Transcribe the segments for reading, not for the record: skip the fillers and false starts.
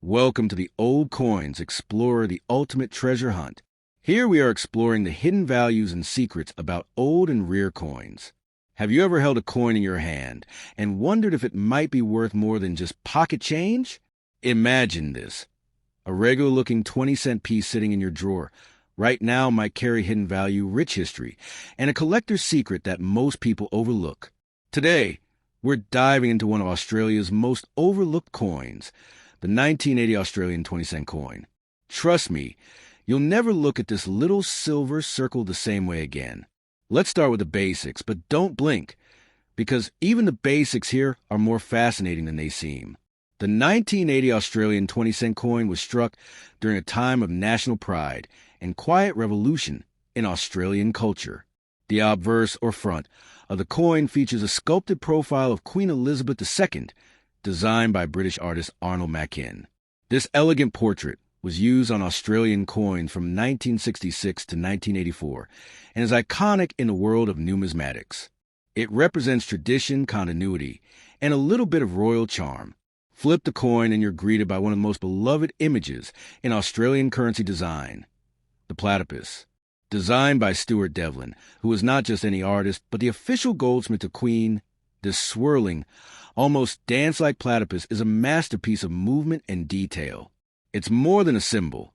Welcome to the Old Coins Explorer, the ultimate treasure hunt. Here we are exploring the hidden values and secrets about old and rare coins. Have you ever held a coin in your hand and wondered if it might be worth more than just pocket change? Imagine this. A regular-looking 20-cent piece sitting in your drawer right now might carry hidden value, rich history, and a collector's secret that most people overlook. Today, we're diving into one of Australia's most overlooked coins, the 1980 Australian 20-cent coin. Trust me, you'll never look at this little silver circle the same way again. Let's start with the basics, but don't blink, because even the basics here are more fascinating than they seem. The 1980 Australian 20-cent coin was struck during a time of national pride and quiet revolution in Australian culture. The obverse, or front, of the coin features a sculpted profile of Queen Elizabeth II, designed by British artist Arnold Machin. This elegant portrait was used on Australian coins from 1966 to 1984 and is iconic in the world of numismatics. It represents tradition, continuity, and a little bit of royal charm. Flip the coin and you're greeted by one of the most beloved images in Australian currency design, the platypus. Designed by Stuart Devlin, who is not just any artist, but the official goldsmith to Queen, this swirling, almost dance-like platypus is a masterpiece of movement and detail. It's more than a symbol.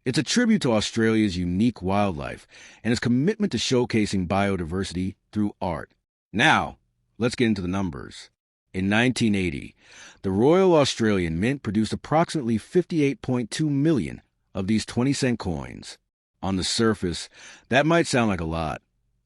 It's a tribute to Australia's unique wildlife and its commitment to showcasing biodiversity through art. Now, let's get into the numbers. In 1980, the Royal Australian Mint produced approximately 58.2 million of these 20-cent coins. On the surface, that might sound like a lot.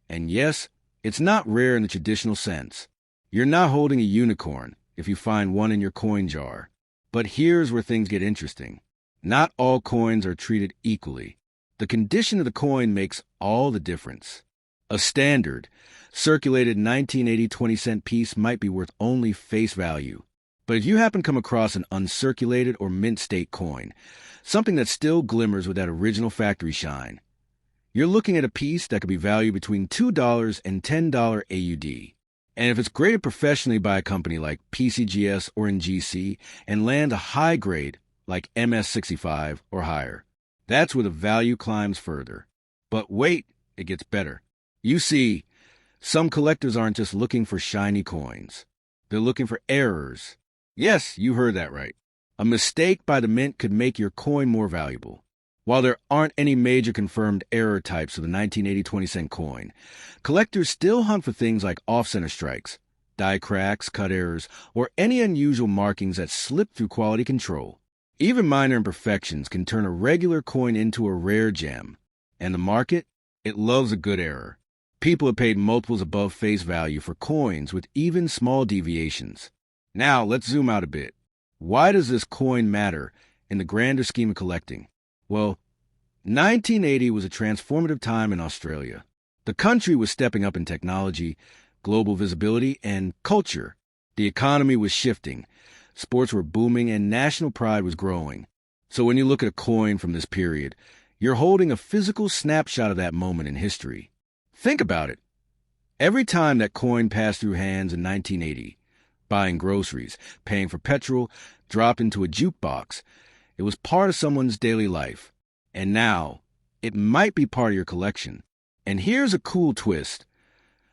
And yes, it's not rare in the traditional sense. You're not holding a unicorn if you find one in your coin jar. But here's where things get interesting. Not all coins are treated equally. The condition of the coin makes all the difference. A standard, circulated 1980 20-cent piece might be worth only face value. But if you happen to come across an uncirculated or mint state coin, something that still glimmers with that original factory shine, you're looking at a piece that could be valued between $2 and $10 AUD. And if it's graded professionally by a company like PCGS or NGC and land a high grade like MS65 or higher, that's where the value climbs further. But wait, it gets better. You see, some collectors aren't just looking for shiny coins. They're looking for errors. Yes, you heard that right. A mistake by the mint could make your coin more valuable. While there aren't any major confirmed error types of the 1980 20-cent coin, collectors still hunt for things like off-center strikes, die cracks, cut errors, or any unusual markings that slip through quality control. Even minor imperfections can turn a regular coin into a rare gem. And the market? It loves a good error. People have paid multiples above face value for coins with even small deviations. Now, let's zoom out a bit. Why does this coin matter in the grander scheme of collecting? Well, 1980 was a transformative time in Australia. The country was stepping up in technology, global visibility, and culture. The economy was shifting, sports were booming, and national pride was growing. So when you look at a coin from this period, you're holding a physical snapshot of that moment in history. Think about it. Every time that coin passed through hands in 1980, buying groceries, paying for petrol, dropped into a jukebox, it was part of someone's daily life. And now, it might be part of your collection. And here's a cool twist.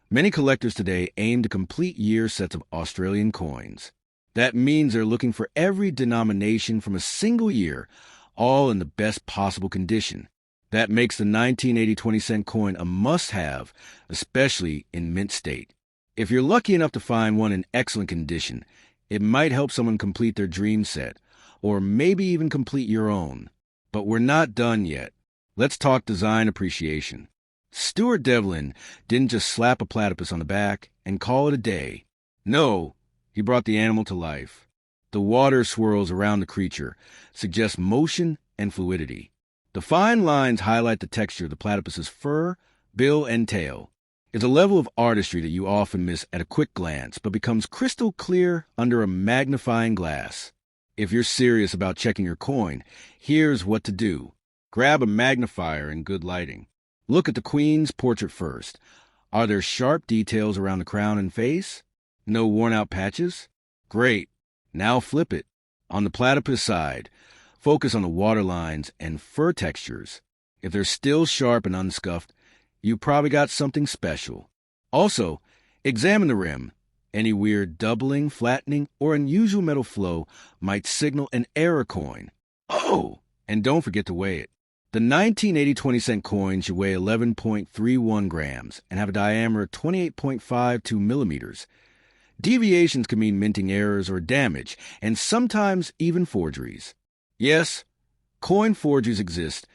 Many collectors today aim to complete year sets of Australian coins. That means they're looking for every denomination from a single year, all in the best possible condition. That makes the 1980 20-cent coin a must-have, especially in mint state. If you're lucky enough to find one in excellent condition, it might help someone complete their dream set, or maybe even complete your own. But we're not done yet. Let's talk design appreciation. Stuart Devlin didn't just slap a platypus on the back and call it a day. No, he brought the animal to life. The water swirls around the creature suggest motion and fluidity. The fine lines highlight the texture of the platypus's fur, bill, and tail. It's a level of artistry that you often miss at a quick glance, but becomes crystal clear under a magnifying glass. If you're serious about checking your coin, here's what to do. Grab a magnifier in good lighting. Look at the Queen's portrait first. Are there sharp details around the crown and face? No worn-out patches? Great. Now flip it. On the platypus side, Focus on the water lines and fur textures. If they're still sharp and unscuffed, you probably got something special. Also, examine the rim. Any weird doubling, flattening, or unusual metal flow might signal an error coin. Oh! And don't forget to weigh it. The 1980 20-cent coin should weigh 11.31 grams and have a diameter of 28.52 millimeters. Deviations can mean minting errors or damage, and sometimes even forgeries. Yes, coin forgeries exist,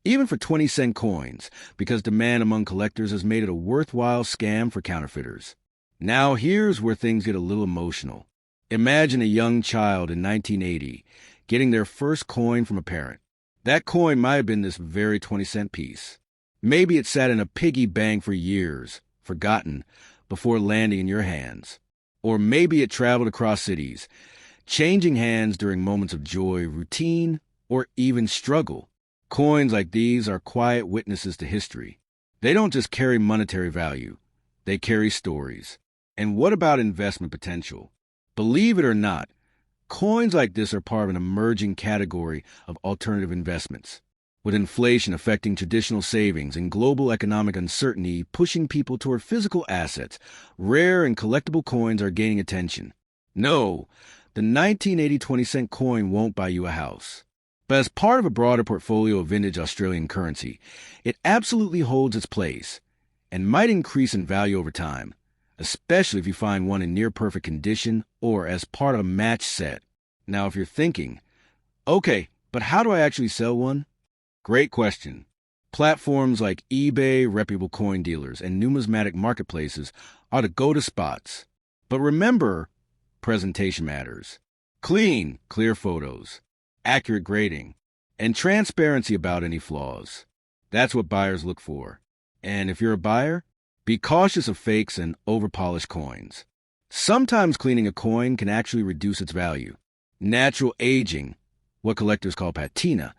even for 20-cent coins, because demand among collectors has made it a worthwhile scam for counterfeiters. Now here's where things get a little emotional. Imagine a young child in 1980 getting their first coin from a parent. That coin might have been this very 20-cent piece. Maybe it sat in a piggy bank for years, forgotten, before landing in your hands. Or maybe it traveled across cities, changing hands during moments of joy, routine, or even struggle. Coins like these are quiet witnesses to history. They don't just carry monetary value, they carry stories. And what about investment potential? Believe it or not, coins like this are part of an emerging category of alternative investments. With inflation affecting traditional savings and global economic uncertainty pushing people toward physical assets, rare and collectible coins are gaining attention. No, the 1980 20-cent coin won't buy you a house. But as part of a broader portfolio of vintage Australian currency, it absolutely holds its place and might increase in value over time, especially if you find one in near-perfect condition or as part of a match set. Now, if you're thinking, okay, but how do I actually sell one? Great question. Platforms like eBay, reputable coin dealers, and numismatic marketplaces are the go-to spots. But remember, presentation matters. Clean, clear photos, accurate grading, and transparency about any flaws. That's what buyers look for. And if you're a buyer, be cautious of fakes and overpolished coins. Sometimes cleaning a coin can actually reduce its value. Natural aging, what collectors call patina,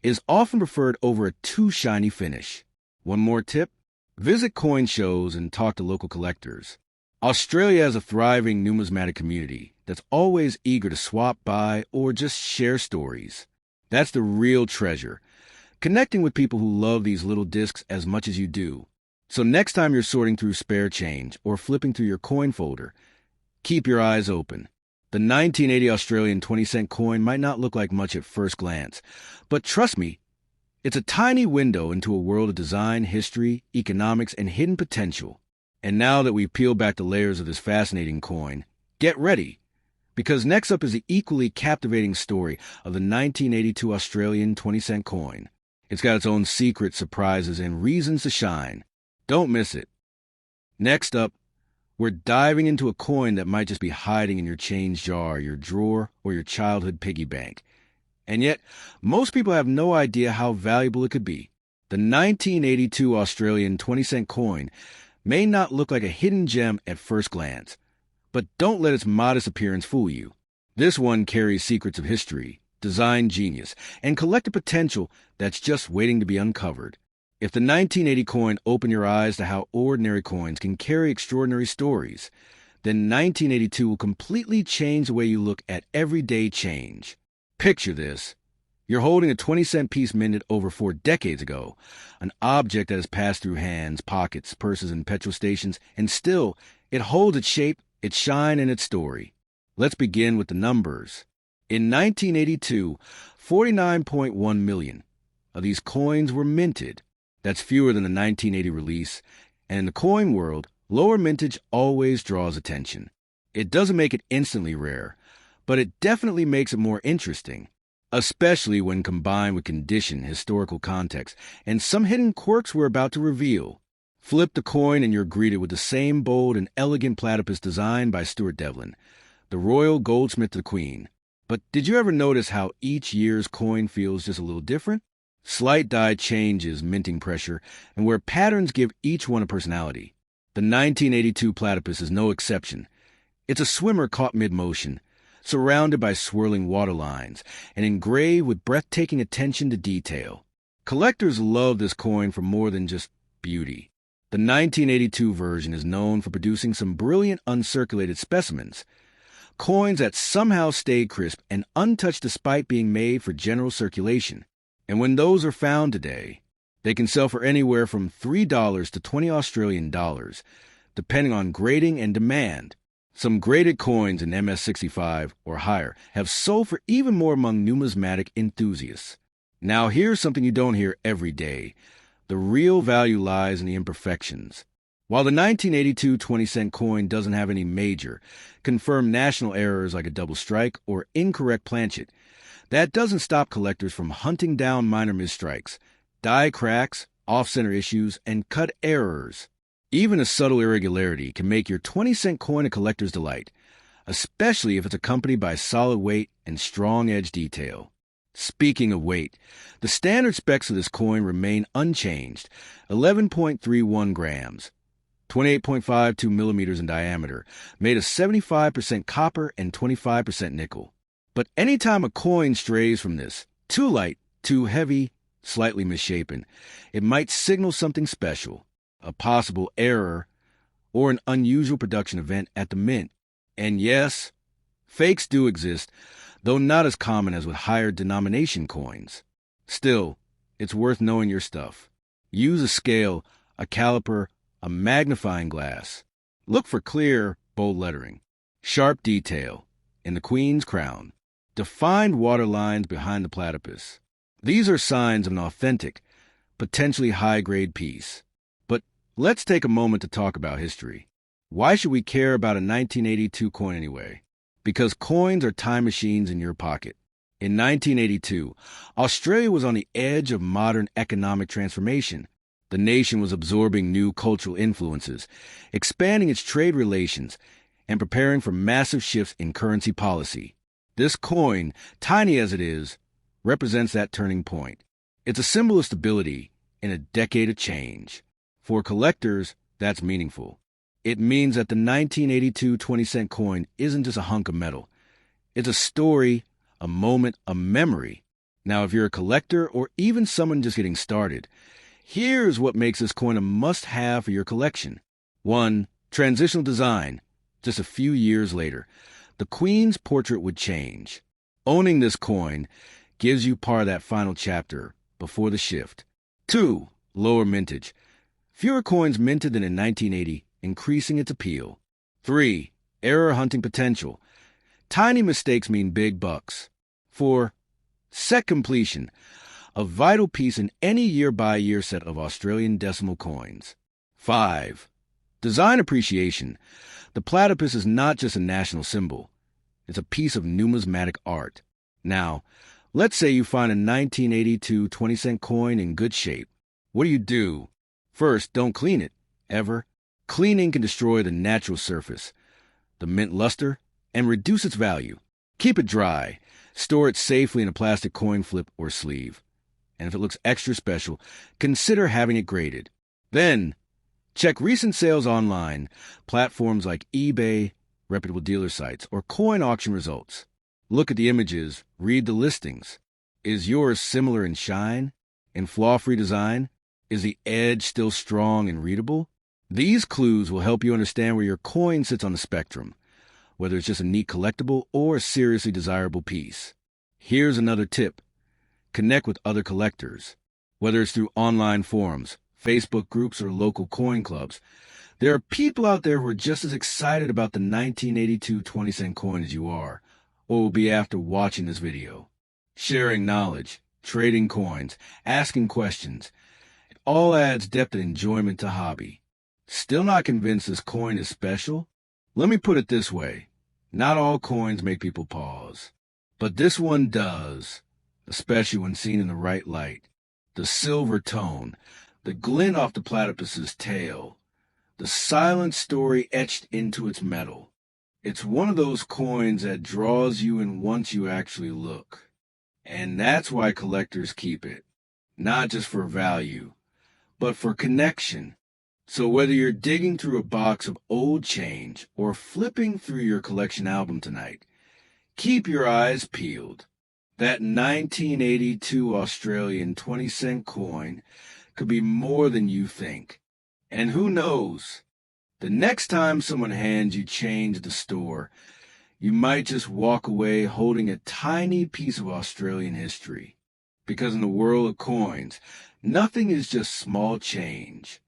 is often preferred over a too shiny finish. One more tip, visit coin shows and talk to local collectors. Australia has a thriving numismatic community that's always eager to swap by or just share stories. That's the real treasure, connecting with people who love these little discs as much as you do. So next time you're sorting through spare change or flipping through your coin folder, keep your eyes open. The 1980 Australian 20-cent coin might not look like much at first glance, but trust me, it's a tiny window into a world of design, history, economics, and hidden potential. And now that we've peeled back the layers of this fascinating coin, get ready, because next up is the equally captivating story of the 1982 Australian 20-cent coin. It's got its own secrets, surprises, and reasons to shine. Don't miss it. Next up, we're diving into a coin that might just be hiding in your change jar, your drawer, or your childhood piggy bank. And yet, most people have no idea how valuable it could be. The 1982 Australian 20-cent coin may not look like a hidden gem at first glance, but don't let its modest appearance fool you. This one carries secrets of history, design genius, and collective potential that's just waiting to be uncovered. If the 1980 coin opened your eyes to how ordinary coins can carry extraordinary stories, then 1982 will completely change the way you look at everyday change. Picture this. You're holding a 20-cent piece minted over 4 decades ago, an object that has passed through hands, pockets, purses, and petrol stations, and still, it holds its shape, its shine, and its story. Let's begin with the numbers. In 1982, 49.1 million of these coins were minted. That's fewer than the 1980 release, and in the coin world, lower mintage always draws attention. It doesn't make it instantly rare, but it definitely makes it more interesting, especially when combined with condition, historical context, and some hidden quirks we're about to reveal. Flip the coin and you're greeted with the same bold and elegant platypus design by Stuart Devlin, the royal goldsmith to the Queen. But did you ever notice how each year's coin feels just a little different? Slight die changes minting pressure, and where patterns give each one a personality. The 1982 platypus is no exception. It's a swimmer caught mid-motion, surrounded by swirling water lines, and engraved with breathtaking attention to detail. Collectors love this coin for more than just beauty. The 1982 version is known for producing some brilliant uncirculated specimens. coins that somehow stay crisp and untouched despite being made for general circulation. And when those are found today, they can sell for anywhere from $3 to $20 Australian dollars, depending on grading and demand. Some graded coins in MS65 or higher have sold for even more among numismatic enthusiasts. Now here's something you don't hear every day. The real value lies in the imperfections. While the 1982 20-cent coin doesn't have any major, confirmed national errors like a double strike or incorrect planchet, that doesn't stop collectors from hunting down minor misstrikes, die cracks, off-center issues, and cut errors. Even a subtle irregularity can make your 20-cent coin a collector's delight, especially if it's accompanied by solid weight and strong edge detail. Speaking of weight, the standard specs of this coin remain unchanged, 11.31 grams, 28.52 millimeters in diameter, made of 75% copper and 25% nickel. But anytime a coin strays from this, too light, too heavy, slightly misshapen, it might signal something special, a possible error, or an unusual production event at the mint. And yes, fakes do exist, though not as common as with higher denomination coins. Still, it's worth knowing your stuff. Use a scale, a caliper, a magnifying glass. Look for clear, bold lettering, sharp detail in the queen's crown, defined water lines behind the platypus. These are signs of an authentic, potentially high-grade piece. But let's take a moment to talk about history. Why should we care about a 1982 coin anyway? Because coins are time machines in your pocket. In 1982, Australia was on the edge of modern economic transformation. The nation was absorbing new cultural influences, expanding its trade relations, and preparing for massive shifts in currency policy. This coin, tiny as it is, represents that turning point. It's a symbol of stability in a decade of change. For collectors, that's meaningful. It means that the 1982 20-cent coin isn't just a hunk of metal. It's a story, a moment, a memory. Now, if you're a collector or even someone just getting started, here's what makes this coin a must-have for your collection. 1. Transitional design. Just a few years later, the Queen's portrait would change. Owning this coin gives you part of that final chapter before the shift. 2. Lower mintage. Fewer coins minted than in 1980, increasing its appeal. 3. Error hunting potential. Tiny mistakes mean big bucks. 4. Set completion. A vital piece in any year-by-year set of Australian decimal coins. 5. Design appreciation. The platypus is not just a national symbol. It's a piece of numismatic art. Now, let's say you find a 1982 20-cent coin in good shape. What do? First, don't clean it, ever. Cleaning can destroy the natural surface, the mint luster, and reduce its value. Keep it dry. Store it safely in a plastic coin flip or sleeve. And if it looks extra special, consider having it graded. Then, check recent sales online, platforms like eBay, reputable dealer sites, or coin auction results. Look at the images, read the listings. Is yours similar in shine, in flaw-free design? Is the edge still strong and readable? These clues will help you understand where your coin sits on the spectrum, whether it's just a neat collectible or a seriously desirable piece. Here's another tip. Connect with other collectors. Whether it's through online forums, Facebook groups, or local coin clubs, there are people out there who are just as excited about the 1982 20-cent coin as you are, or will be after watching this video. Sharing knowledge, trading coins, asking questions, it all adds depth and enjoyment to hobby. Still not convinced this coin is special? Let me put it this way. Not all coins make people pause. But this one does, especially when seen in the right light. The silver tone, the glint off the platypus's tail, the silent story etched into its metal. It's one of those coins that draws you in once you actually look. And that's why collectors keep it. Not just for value, but for connection. So whether you're digging through a box of old change or flipping through your collection album tonight, keep your eyes peeled. That 1982 Australian 20-cent coin could be more than you think. And who knows? The next time someone hands you change at the store, You might just walk away holding a tiny piece of Australian history. Because in the world of coins, nothing is just small change.